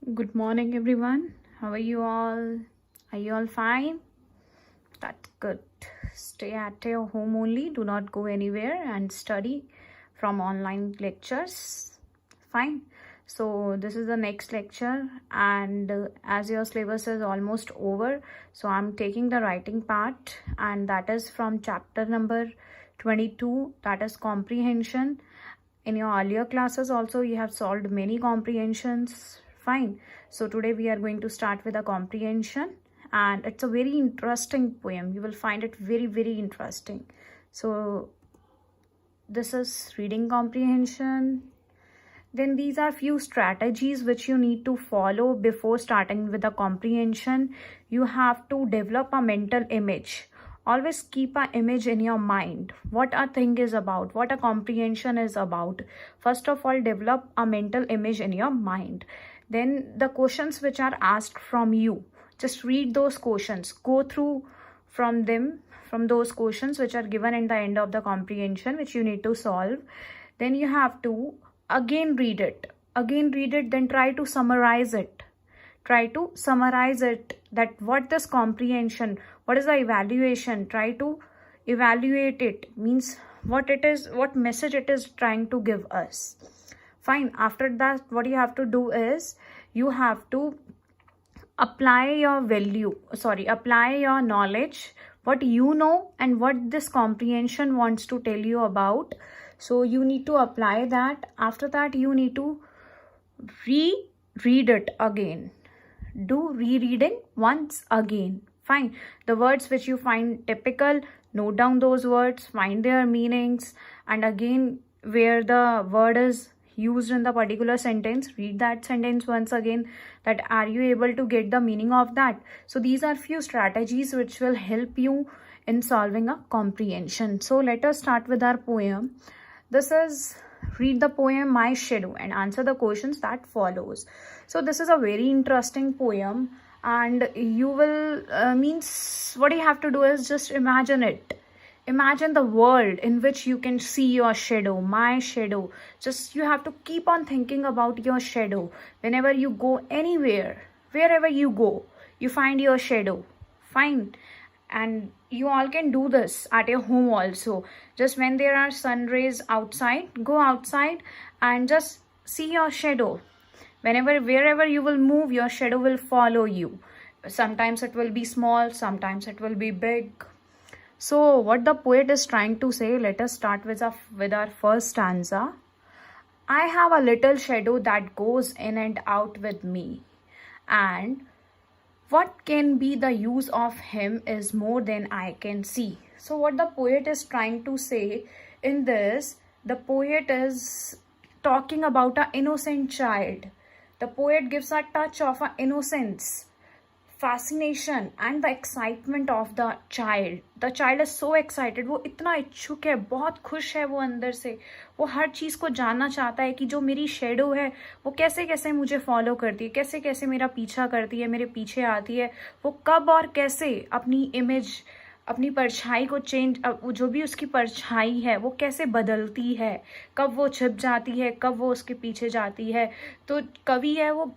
Good morning, everyone. How are you all? Are you all fine? That's good. Stay at your home only. Do not go anywhere and study from online lectures. Fine. So this is the next lecture, and as your syllabus is almost over, so I'm taking the writing part, and that is from chapter number 22, that is comprehension. In your earlier classes also you have solved many comprehensions. Fine. So today we are going to start with a comprehension, and it's a very interesting poem. You will find it very interesting. So this is reading comprehension. Then these are few strategies which you need to follow before starting with the comprehension. You have to develop a mental image. Always keep an image in your mind, what a thing is about, what a comprehension is about. First of all, develop a mental image in your mind. Then the questions which are asked from you, just read those questions, go through from those questions which are given in the end of the comprehension, which you need to solve. Then you have to again read it, then try to summarize it. That what this comprehension, what is the evaluation, try to evaluate it, means what it is, what message it is trying to give us. Fine. After that, what you have to do is you have to apply your knowledge, what you know and what this comprehension wants to tell you about. So you need to apply that. After that, you need to reread it again. Do rereading once again. Fine. The words which you find typical, note down those words, find their meanings, and again where the word is used in the particular sentence, read that sentence once again, that are you able to get the meaning of that. So these are few strategies which will help you in solving a comprehension. So let us start with our poem. This is, read the poem My Shadow and answer the questions that follows. So this is a very interesting poem, and you will means what you have to do is just imagine it. Imagine the world in which you can see your shadow, my shadow. Just you have to keep on thinking about your shadow. Whenever you go anywhere, wherever you go, you find your shadow. Fine. And you all can do this at your home also. Just when there are sun rays outside, go outside and just see your shadow. Wherever you will move, your shadow will follow you. Sometimes it will be small, sometimes it will be big. So what the poet is trying to say, let us start with our first stanza. I have a little shadow that goes in and out with me, and what can be the use of him is more than I can see. So what the poet is trying to say in this, the poet is talking about an innocent child. The poet gives a touch of an innocence, fascination and the excitement of the child. The child is so excited. वो इतना इच्छुक है, बहुत खुश है वो अंदर से. वो हर चीज़ को जानना चाहता है कि जो मेरी शेडो है वो कैसे कैसे मुझे फॉलो करती है, कैसे कैसे मेरा पीछा करती है, मेरे पीछे आती है, वो कब और कैसे अपनी इमेज, अपनी परछाई को चेंज, जो भी उसकी परछाई है वो कैसे बदलती है, कब वो छिप जाती है, कब वो उसके पीछे जाती है. तो कवि है वो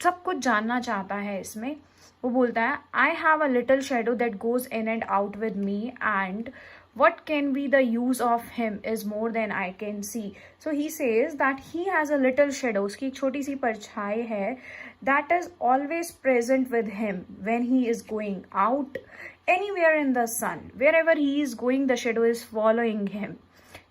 सब कुछ जानना चाहता है इसमें. वो बोलता है I have a little shadow that goes in and out with me, and what can be the use of him is more than I can see. So he says that he has a little shadow, उसकी एक छोटी सी परछाई है, that is always present with him when he is going out anywhere in the sun. Wherever he is going, the shadow is following him.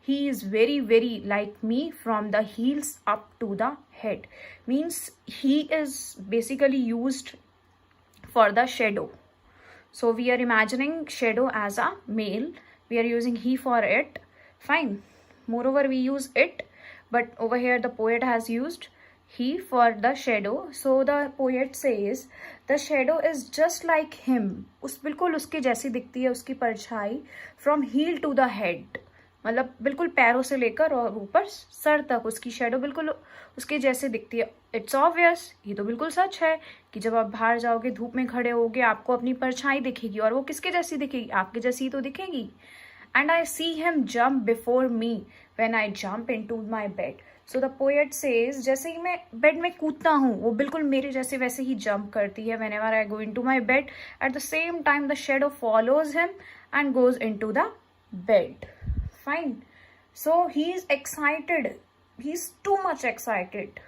He is very like me from the heels up to the head. Means he is basically used for the shadow. So we are imagining shadow as a male. We are using he for it. Fine. Moreover, we use it. But over here, the poet has used he for the shadow. So the poet says, the shadow is just like him. बिल्कुल उसके जैसी दिखती है उसकी परछाई. From heel to the head. मतलब बिल्कुल पैरों से लेकर और ऊपर सर तक उसकी शेडो बिल्कुल उसके जैसे दिखती है. इट्स ऑब्वियस, ये तो बिल्कुल सच है कि जब आप बाहर जाओगे, धूप में खड़े होगे, आपको अपनी परछाई दिखेगी, और वो किसके जैसी दिखेगी, आपके जैसी तो दिखेगी. And I see him jump before me when I jump into my bed. So the poet says जैसे ही मैं बेड में कूदता हूँ वो बिल्कुल मेरे जैसे वैसे ही जंप करती है whenever I go into my bed. At the same time the shadow follows him and goes into the bed. Fine. So he is excited. He's too much excited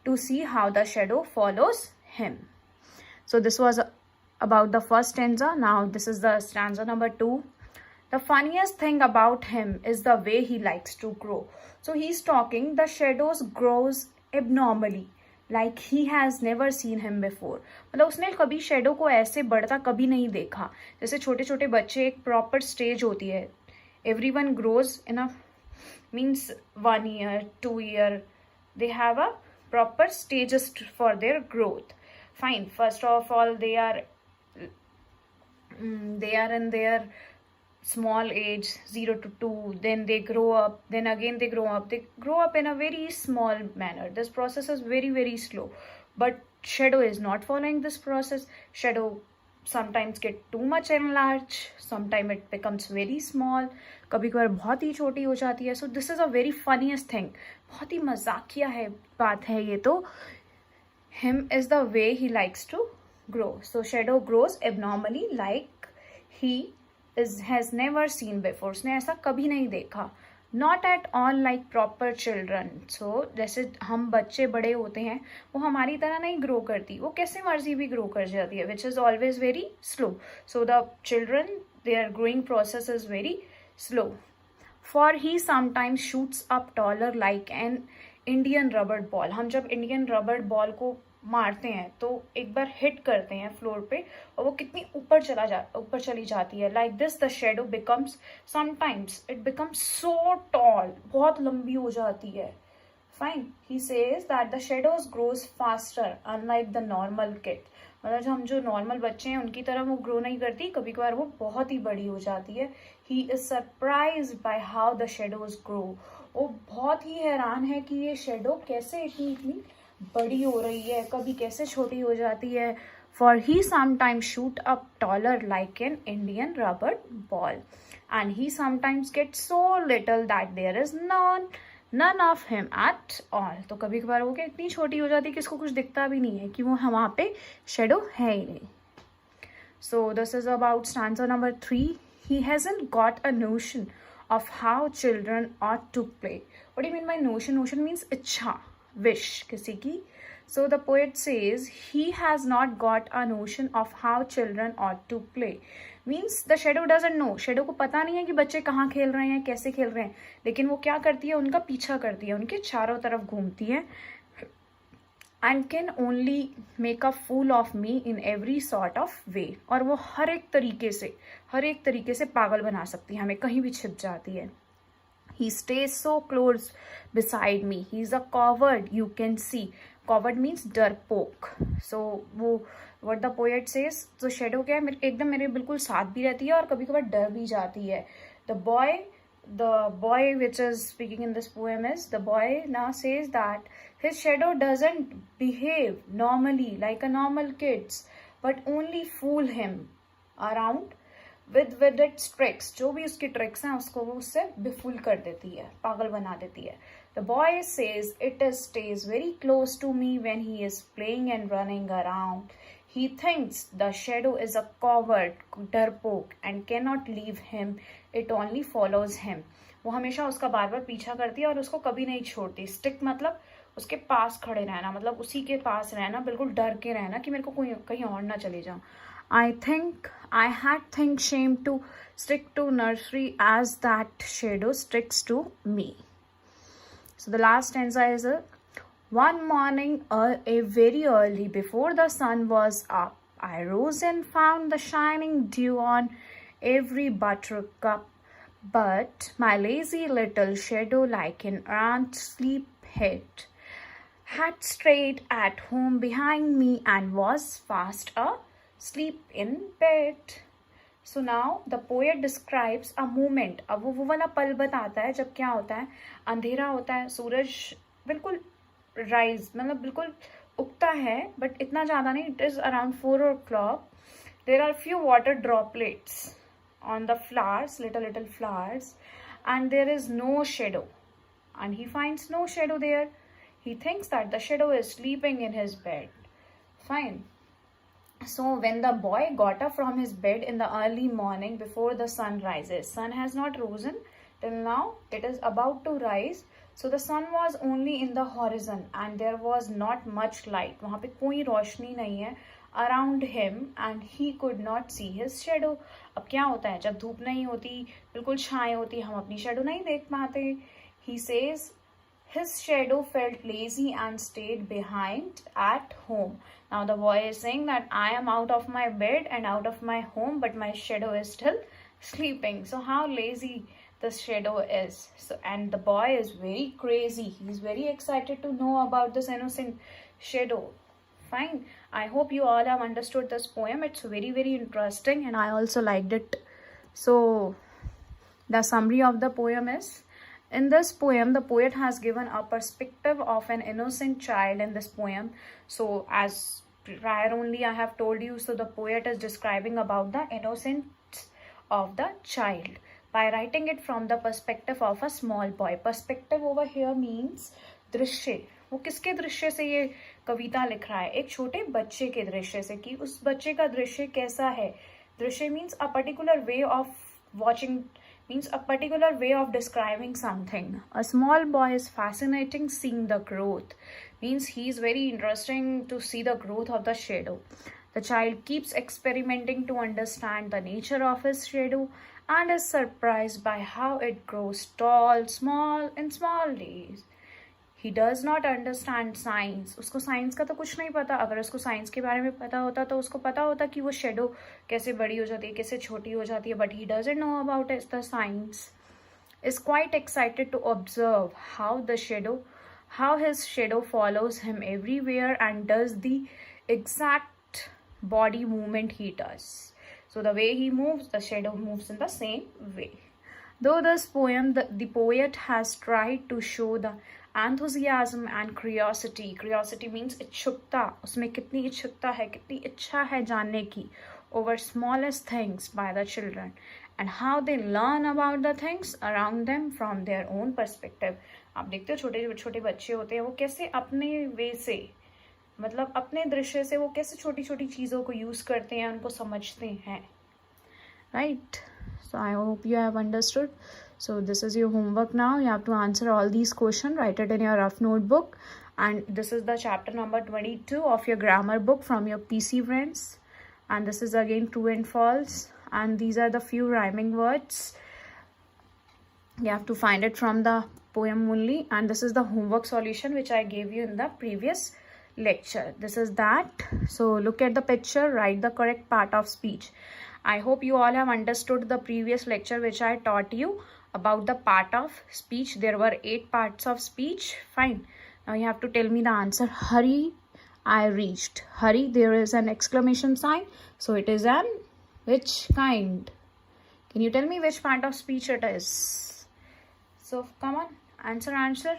to see how the shadow follows him. So this was about the first stanza. Now this is the stanza number 2. The funniest thing about him is the way he likes to grow. So he's talking the shadows grows abnormally like he has never seen him before. मतलब उसने कभी shadow को ऐसे बढ़ता कभी नहीं देखा. जैसे छोटे छोटे बच्चे एक प्रॉपर स्टेज होती है. Everyone grows in a means 1 year, 2 year. They have a proper stages for their growth. Fine. First of all, they are in their small age 0 to 2, then they grow up, then again they grow up in a very small manner. This process is very very slow, but shadow is not following this process. Shadow sometimes get too much enlarged, sometimes it becomes very small, कभी कभार बहुत ही छोटी हो जाती है. So this is a very funniest thing. बहुत ही मजाकिया है बात है ये तो. Him is the way he likes to grow. So shadow grows abnormally like he has never seen before. उसने ऐसा कभी नहीं देखा. Not at all like proper children. So जैसे हम बच्चे बड़े होते हैं वो हमारी तरह नहीं ग्रो करती, वो कैसे मर्जी भी ग्रो कर जाती है, which is always very slow. So the children, their growing process is very slow. For he sometimes shoots up taller like an Indian rubber ball. हम जब Indian rubber ball को मारते हैं तो एक बार हिट करते हैं फ्लोर पे और वो कितनी ऊपर चली जाती है. Like this the shadow becomes sometimes it becomes so tall, बहुत लंबी हो जाती है. Fine. He says that the shadows grows faster unlike the normal kid. मतलब हम जो नॉर्मल बच्चे हैं उनकी तरह वो ग्रो नहीं करती, कभी कभार वो बहुत ही बड़ी हो जाती है. He is surprised by how the shadows grow. वो बहुत ही हैरान है कि ये शेडो कैसे इतनी बड़ी हो रही है, कभी कैसे छोटी हो जाती है. For he sometimes shoot up taller like an Indian rubber ball, and he sometimes gets so little that there is none of him at all. तो कभी कभार वो क्या इतनी छोटी हो जाती है कि इसको कुछ दिखता भी नहीं है कि वो वहाँ पे शेडो है ही नहीं. So this is about stanza number 3. He hasn't got a notion of how children ought to play. What do you mean by notion? Notion means इच्छा, wish किसी की. So the poet says he has not got a notion of how children ought to play. Means the shadow doesn't know. Shadow को पता नहीं है कि बच्चे कहाँ खेल रहे हैं, कैसे खेल रहे हैं, लेकिन वो क्या करती है, उनका पीछा करती है, उनके चारों तरफ घूमती है. And can only make a fool of me in every sort of way. और वो हर एक तरीके से पागल बना सकती है, हमें कहीं भी छिप जाती है. He stays so close beside me. He's a coward, you can see. Coward means डरपोक. So वो what the poet says, so shadow क्या है, एकदम मेरे बिल्कुल साथ भी रहती है और कभी कभार डर भी जाती है. The boy which is speaking in this poem is, the boy now says that his shadow doesn't behave normally like a normal kids, but only fool him around with its tricks. जो भी उसकी tricks हैं उसको वो उससे बेफुल कर देती है, पागल बना देती है. The boy says it stays very close to me when he is playing and running around. He thinks the shadow is a coward, डरपोक, and cannot leave him. It only follows him. वो हमेशा उसका बार बार पीछा करती है और उसको कभी नहीं छोड़ती. स्टिक मतलब उसके पास खड़े रहना, मतलब उसी के पास रहना, बिल्कुल डर के रहना कि मेरे को कोई कहीं और ना चले जाऊं. I had think shame to stick to nursery as that shadow sticks to me. So the last stanza is one morning a very early before the sun was up, I rose and found the shining dew on every buttercup, but my lazy little shadow like an errant sleephead had strayed at home behind me and was fast asleep in bed. So now the poet describes a moment. अब वो वाला पल बताता है जब क्या होता है, अंधेरा होता है, सूरज बिल्कुल राइज मतलब बिल्कुल उगता है, बट इतना ज़्यादा नहीं. It is around 4 o'clock. There are few water droplets on the flowers, little flowers, and there is no shadow. and he finds no shadow there. He thinks that the shadow is sleeping in his bed. Fine. So when the boy got up from his bed in the early morning before the sun rises, sun has not risen till now, it is about to rise. So the sun was only in the horizon and there was not much light. वहाँ पे कोई रोशनी नहीं है around him and he could not see his shadow. अब क्या होता है जब धूप नहीं होती, बिल्कुल छाए होती, हम अपनी shadow नहीं देख पाते. He says his shadow felt lazy and stayed behind at home. Now the boy is saying that I am out of my bed and out of my home, but my shadow is still sleeping. So how lazy the shadow is. So, and the boy is very crazy. He is very excited to know about this innocent shadow. Fine. I hope you all have understood this poem. It's very, very interesting and I also liked it. So the summary of the poem is, in this poem, the poet has given a perspective of an innocent child in this poem. So as prior only I have told you, so the poet is describing about the innocence of the child by writing it from the perspective of a small boy. Perspective over here means दृश्य. वो किसके दृश्य से ये कविता लिख रहा है? एक छोटे बच्चे के दृश्य से, कि उस बच्चे का दृश्य कैसा है. दृश्य means a particular way of watching, means a particular way of describing something. A small boy is fascinating seeing the growth, means he is very interesting to see the growth of the shadow. The child keeps experimenting to understand the nature of his shadow and is surprised by how it grows tall, small in small days. He does not understand science. उसको science का तो कुछ नहीं पता. अगर उसको science के बारे में पता होता तो उसको पता होता कि वो शेडो कैसे बड़ी हो जाती है, कैसे छोटी हो जाती है. But he doesn't know about it. The science is quite excited to observe how his shadow follows him everywhere and does the exact body movement he does. So the way he moves, the shadow moves in the same way. Though this poem, the poet has tried to show the enthusiasm and curiosity. Curiosity means इच्छुकता. उसमें कितनी इच्छुकता है, कितनी इच्छा है जानने की, over smallest things by the children and how they learn about the things around them from their own perspective. आप देखते हो छोटे छोटे बच्चे होते हैं, वो कैसे अपने वे से, मतलब अपने दृश्य से वो कैसे छोटी छोटी चीज़ों को यूज़ करते हैं, उनको समझते हैं. Right? So I hope you have understood. So this is your homework now. You have to answer all these questions. Write it in your rough notebook. And this is the chapter number 22 of your grammar book from your PC friends. And this is again true and false. And these are the few rhyming words. You have to find it from the poem only. And this is the homework solution which I gave you in the previous lecture. This is that. So look at the picture. Write the correct part of speech. I hope you all have understood the previous lecture which I taught you about the part of speech. There were 8 parts of speech. Fine. Now you have to tell me the answer. Hurry, I reached. Hurry, there is an exclamation sign. So it is an which kind? Can you tell me which part of speech it is? So come on, answer.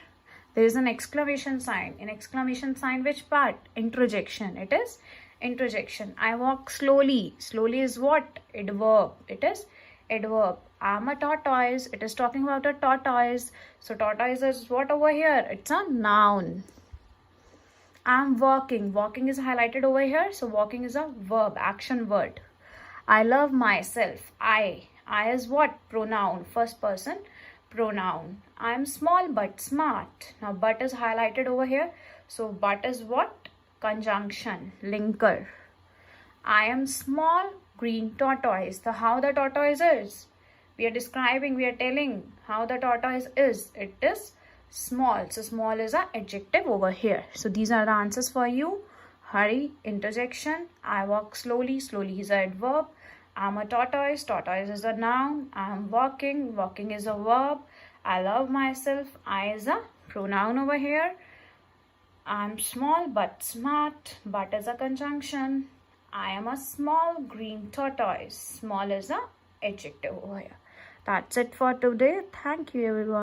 There is an exclamation sign. In exclamation sign, which part? Interjection. It is interjection. I walk slowly. Slowly is what? Adverb. It is adverb. I'm a tortoise. It is talking about a tortoise. So tortoise is what over here? It's a noun. I'm walking. Walking is highlighted over here. So walking is a verb, action word. I love myself. I is what? Pronoun. First person pronoun. I'm small but smart. Now but is highlighted over here. So but is what? Conjunction, linker. I am small green tortoise. The how the tortoise is. We are describing, we are telling how the tortoise is. It is small. So small is an adjective over here. So these are the answers for you. Hurry, interjection. I walk slowly. Slowly is an adverb. I'm a tortoise. Tortoise is a noun. I'm walking. Walking is a verb. I love myself. I is a pronoun over here. I'm small but smart. But is a conjunction. I am a small green tortoise. Small is a adjective over here. That's it for today. Thank you everyone.